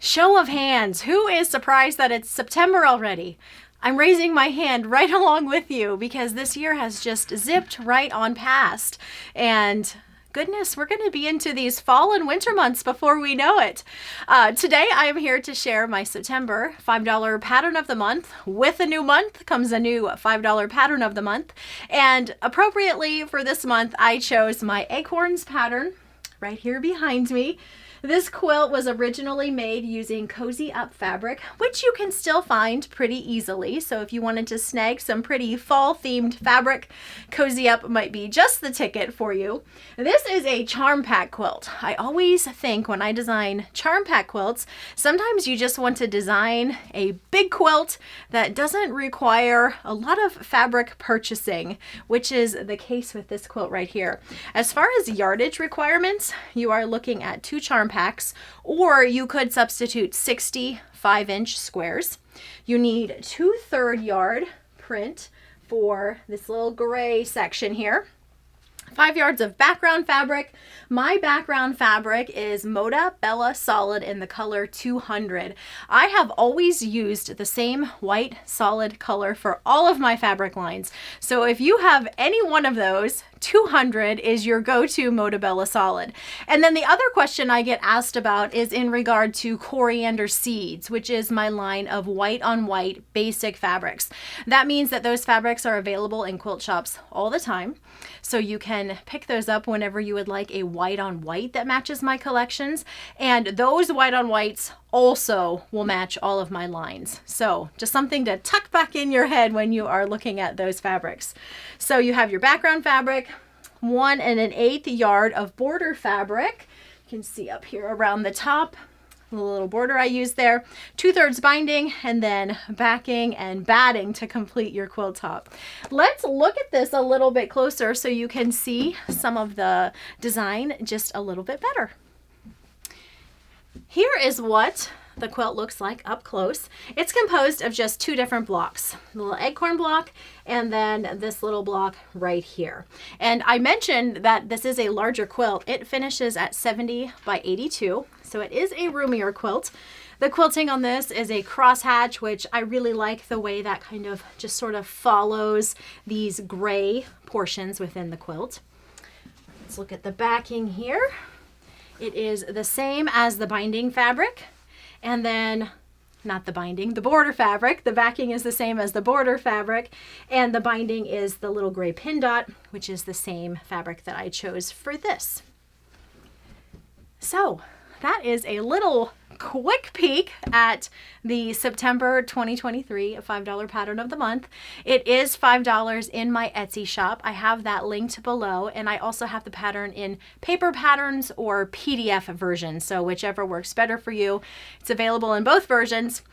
Show of hands, who is surprised that it's September already? I'm raising my hand right along with you because this year has just zipped right on past. And goodness, we're going to be into these fall and winter months before we know it. Today, I am here to share my September $5 pattern of the month. With a new month comes a new $5 pattern of the month. And appropriately for this month, I chose my Acorns pattern right here behind me. This quilt was originally made using Cozy Up fabric, which you can still find pretty easily. So if you wanted to snag some pretty fall-themed fabric, Cozy Up might be just the ticket for you. This is a charm pack quilt. I always think when I design charm pack quilts, sometimes you just want to design a big quilt that doesn't require a lot of fabric purchasing, which is the case with this quilt right here. As far as yardage requirements, you are looking at 2 charm packs, or you could substitute 60 5-inch squares. You need 2/3 yard print for this little gray section here. 5 yards of background fabric. My background fabric is Moda Bella Solid in the color 200. I have always used the same white solid color for all of my fabric lines. So if you have any one of those, 200 is your go-to Moda Bella Solid. And then the other question I get asked about is in regard to coriander seeds, which is my line of white on white basic fabrics. That means that those fabrics are available in quilt shops all the time. So you can pick those up whenever you would like a white on white that matches my collections. And those white on whites also will match all of my lines. So just something to tuck back in your head when you are looking at those fabrics. So you have your background fabric, 1 1/8 yard of border fabric. You can see up here around the top, the little border I used there, 2/3 binding, and then backing and batting to complete your quilt top. Let's look at this a little bit closer so you can see some of the design just a little bit better. Here is what the quilt looks like up close. It's composed of just 2 different blocks, the little acorn block and then this little block right here. And I mentioned that this is a larger quilt. It finishes at 70 by 82, so it is a roomier quilt. The quilting on this is a crosshatch, which I really like the way that kind of just sort of follows these gray portions within the quilt. Let's look at the backing here. It is the same as the binding fabric, and then not the binding, the border fabric. The backing is the same as the border fabric, and the binding is the little gray pin dot, which is the same fabric that I chose for this. So that is a little quick peek at the September 2023 $5 pattern of the month. It is $5 in my Etsy shop. I have that linked below, and I also have the pattern in paper patterns or PDF version, so whichever works better for you. It's available in both versions.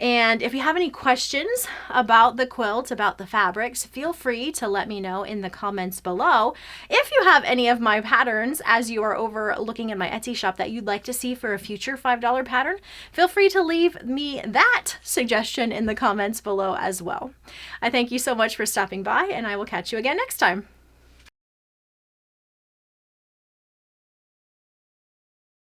And if you have any questions about the quilt, about the fabrics, feel free to let me know in the comments below. If you have any of my patterns as you are over looking in my Etsy shop that you'd like to see for a future $5 pattern, feel free to leave me that suggestion in the comments below as well. I thank you so much for stopping by, and I will catch you again next time.